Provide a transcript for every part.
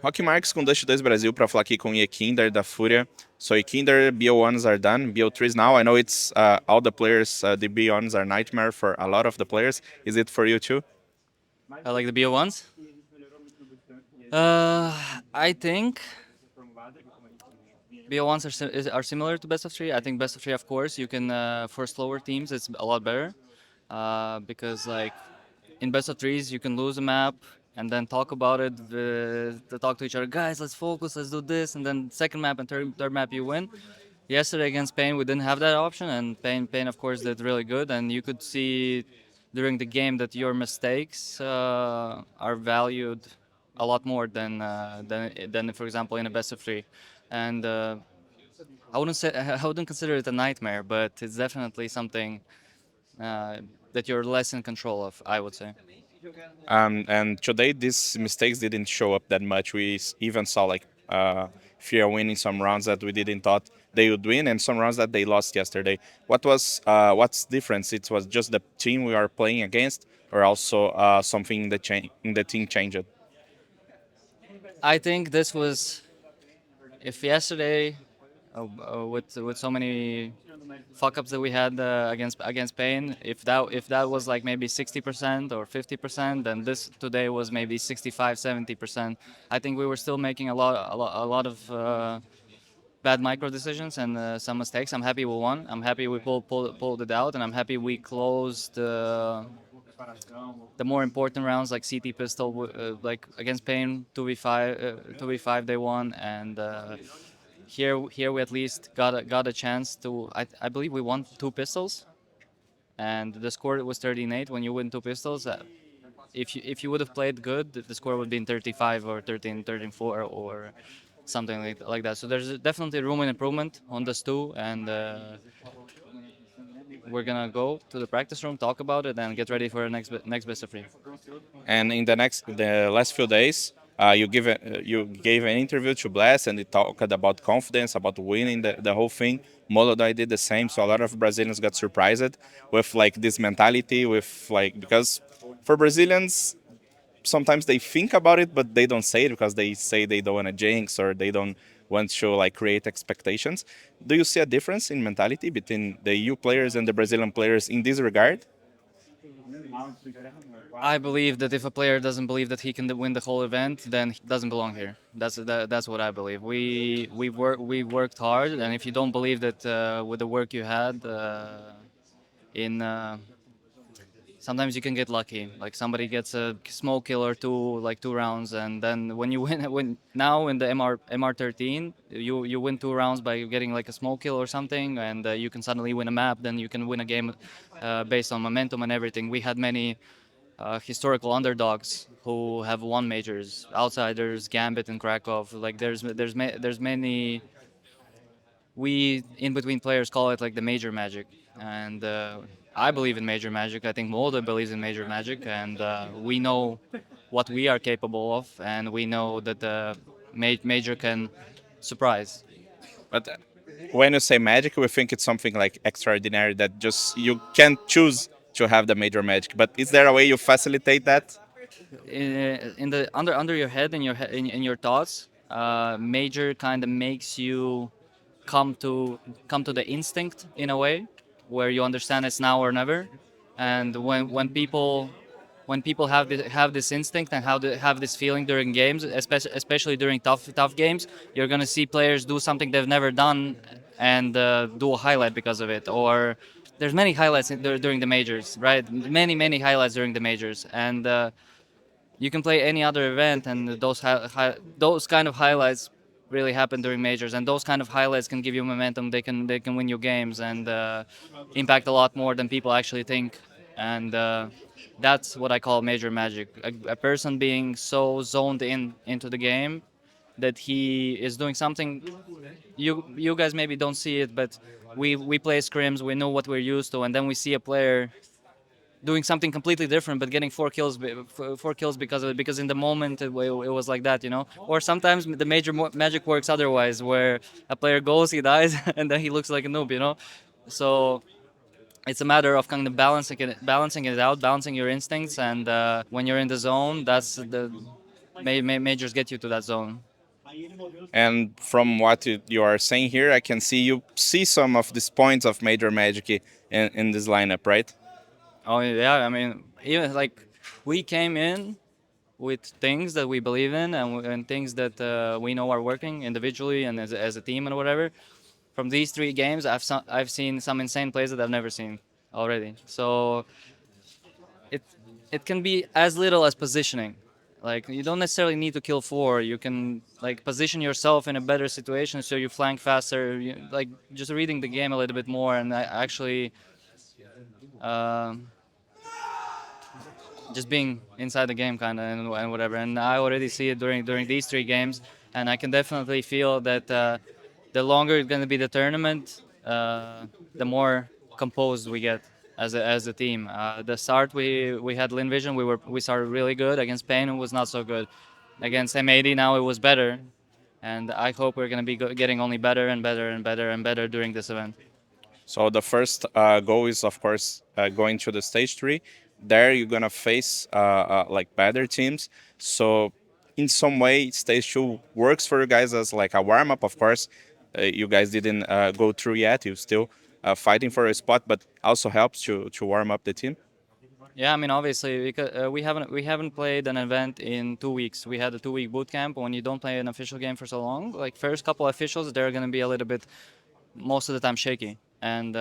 Rock Marks com Dust2 Brasil para falar aqui com Yekindar da Furia. So Yekindar, BO1s are done, BO3s now. I know it's all the players, the BO1s are nightmare for a lot of the players. Is it for you too? I like the BO1s. I think BO1s are similar to best of three. I think best of three, of course, you can for slower teams it's a lot better because like in best of threes you can lose a map and then talk about it, to talk to each other. Guys, let's focus, let's do this, and then second map and third map you win. Yesterday against Spain, we didn't have that option, and Spain of course did really good, and you could see during the game that your mistakes are valued a lot more than for example in a best of three, and I wouldn't consider it a nightmare, but it's definitely something uh, that you're less in control of, I would say. And today these mistakes didn't show up that much. We even saw like Fear winning some rounds that we didn't thought they would win, and some rounds that they lost yesterday. What's difference? It was just the team we are playing against, or also something in the team changed. I think this was if yesterday with so many fuck ups that we had against Spain, if that was like maybe 60% or 50%, then this today was maybe 65, 70%. I think we were still making a lot of bad micro decisions and some mistakes. I'm happy we won. I'm happy we pulled it out, and I'm happy we closed the more important rounds like CT pistol, like against Pain 2v5 they won, and here we at least got a chance to. I believe we won two pistols, and the score was 13-8. When you win two pistols, if you would have played good, the score would be in 35 or 13-4 or something like that. So there's definitely room in improvement on this too, and we're gonna go to the practice room, talk about it, and get ready for the next best of three. And in the last few days, you gave an interview to Blast, and you talked about confidence, about winning the whole thing. Molodoy did the same, so a lot of Brazilians got surprised with like this mentality, with like because for Brazilians sometimes they think about it but they don't say it because they say they don't want to jinx or they don't want to like create expectations. Do you see a difference in mentality between the EU players and the Brazilian players in this regard? I believe that if a player doesn't believe that he can win the whole event, then he doesn't belong here. That's what I believe. We worked hard, and if you don't believe that with the work you had in sometimes you can get lucky. Like somebody gets a small kill or two, like 2 rounds, and then when you when now in the MR13, you win 2 rounds by getting like a small kill or something, and you can suddenly win a map. Then you can win a game based on momentum and everything. We had many historical underdogs who have won majors, outsiders, Gambit and Krakow. Like there's many. We in between players call it like the major magic, and I believe in major magic. I think Molde believes in major magic, and we know what we are capable of, and we know that the major can surprise. But when you say magic, we think it's something like extraordinary that just you can't choose to have the major magic. But is there a way you facilitate that? In the under your head, in your thoughts, major kind of makes you come to come to the instinct in a way where you understand it's now or never. And when people have this instinct and have this feeling during games, especially during tough games, you're gonna see players do something they've never done and do a highlight because of it. Or there's many highlights during the majors, right? Many highlights during the majors, and you can play any other event, and those kind of highlights really happen during majors, and those kind of highlights can give you momentum. They can win you games and impact a lot more than people actually think, and that's what I call major magic. A person being so zoned into the game that he is doing something you guys maybe don't see it, but we play scrims, we know what we're used to, and then we see a player doing something completely different but getting 4 kills because of it, because in the moment it was like that, you know. Or sometimes the major magic works otherwise, where a player goes, he dies and then he looks like a noob, you know. So it's a matter of kind of balancing it out, balancing your instincts, and when you're in the zone, majors get you to that zone. And from what you are saying here, I can see you see some of these points of major magic in this lineup, right? Oh yeah, I mean, even like we came in with things that we believe in and things that we know are working individually and as a team and whatever. From these 3 games, I've seen some insane plays that I've never seen already. So it it can be as little as positioning. Like you don't necessarily need to kill 4. You can like position yourself in a better situation so you flank faster. Like just reading the game a little bit more and actually um just being inside the game kind of and whatever. And I already see it during these 3 games, and I can definitely feel that the longer it's going to be the tournament, the more composed we get as a team. The start we had Lin Vision, we started really good against Pain. It was not so good. Against M80 now it was better, and I hope we're going to be getting only better and better and better and better during this event. So the first goal is, of course, going to the stage 3. There you're gonna face like better teams. So in some way, stage 2 works for you guys as like a warm up. Of course, you guys didn't go through yet. You're still fighting for a spot, but also helps to warm up the team. Yeah, I mean, obviously, because we haven't played an event in 2 weeks. We had a 2-week boot camp. When you don't play an official game for so long, like first couple officials, they're gonna be a little bit, most of the time, shaky. And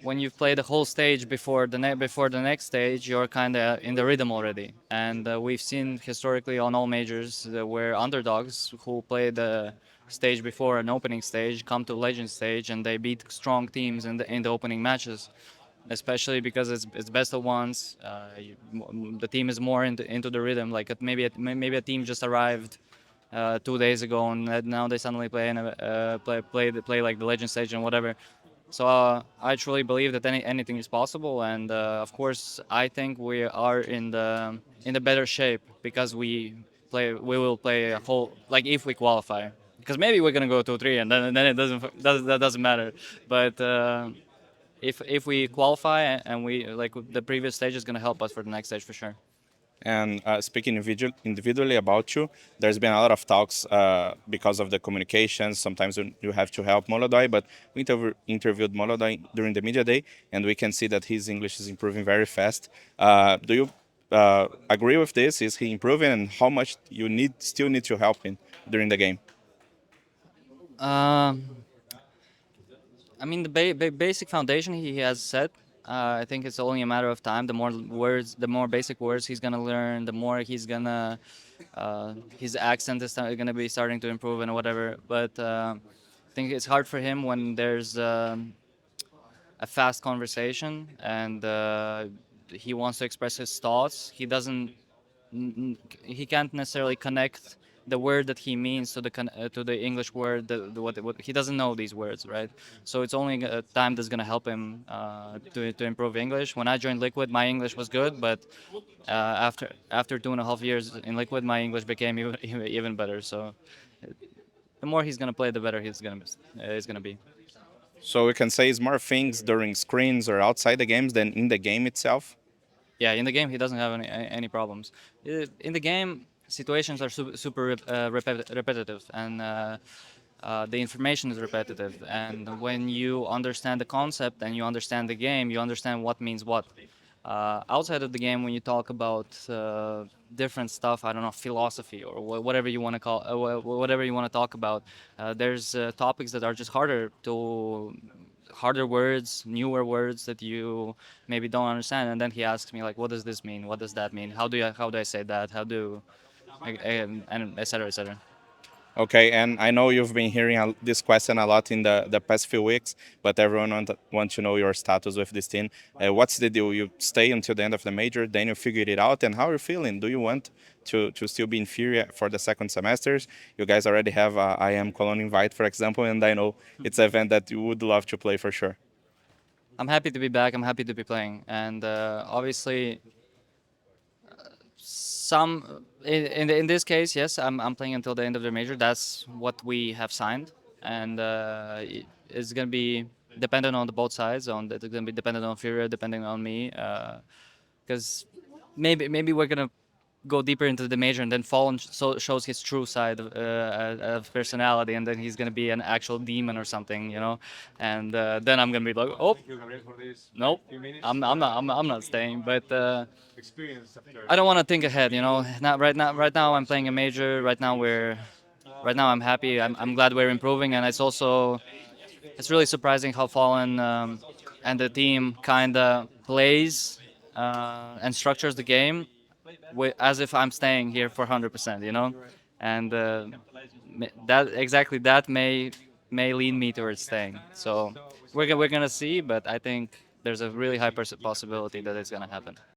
when you've played the whole stage before the next stage, you're kind of in the rhythm already. And we've seen historically on all majors where underdogs who play the stage before an opening stage come to legend stage and they beat strong teams in the opening matches, especially because it's best of ones. The team is more into the rhythm. Like maybe a team just arrived 2 days ago and now they suddenly play like the legend stage and whatever. So I truly believe that anything is possible, and of course I think we are in the better shape because we will play a whole, like if we qualify, because maybe we're gonna go 2-3 and then that doesn't matter, but. If we qualify and we like the previous stage is going to help us for the next stage for sure. And speaking individually about you, there's been a lot of talks because of the communications. Sometimes you have to help Molodoy, but we interviewed Molodoy during the media day, and we can see that his English is improving very fast. Do you agree with this? Is he improving, and how much you still need to help him during the game? um, I mean the basic foundation he has set. I think it's only a matter of time. The more basic words he's gonna learn, the more he's gonna his accent is gonna be starting to improve and whatever. But I think it's hard for him when there's a fast conversation and he wants to express his thoughts. He can't necessarily connect the word that he means to the English word. What he doesn't know these words, right? So it's only time that's gonna help him to improve English. When I joined Liquid, my English was good, but after 2.5 years in Liquid, my English became even better. So the more he's gonna play, the better he's gonna be. So we can say it's more things during screens or outside the games than in the game itself. Yeah, in the game he doesn't have any problems. In the game, situations are super repetitive, and the information is repetitive. And when you understand the concept and you understand the game, you understand what means what. Outside of the game, when you talk about different stuff, I don't know, philosophy or whatever you want to call, whatever you want to talk about, there's topics that are just harder words, newer words that you maybe don't understand. And then he asks me like, "What does this mean? What does that mean? How do I say that? How do," and etc. etc. Okay, and I know you've been hearing this question a lot in the past few weeks, but everyone wants to know your status with this team. What's the deal? You stay until the end of the major, then you figure it out, and how are you feeling? Do you want to still be in Furia for the second semesters? You guys already have a I Am Cologne invite, for example, and I know it's an event that you would love to play for sure. I'm happy to be back. I'm happy to be playing, and obviously some in this case, yes, I'm playing until the end of the major. That's what we have signed, and it's gonna be dependent on the both sides. It's gonna be dependent on Furia, depending on me, because maybe we're gonna go deeper into the major, and then Fallen shows his true side of personality, and then he's gonna be an actual demon or something, you know. And then I'm gonna be like, oh, nope, I'm not staying. But I don't want to think ahead, you know. Not right now. Right now, I'm playing a major. Right now I'm happy. I'm glad we're improving, and it's really surprising how Fallen and the team kind of plays and structures the game as if I'm staying here for 100%, you know, and that may lead me towards staying. So we're gonna see, but I think there's a really high possibility that it's gonna happen.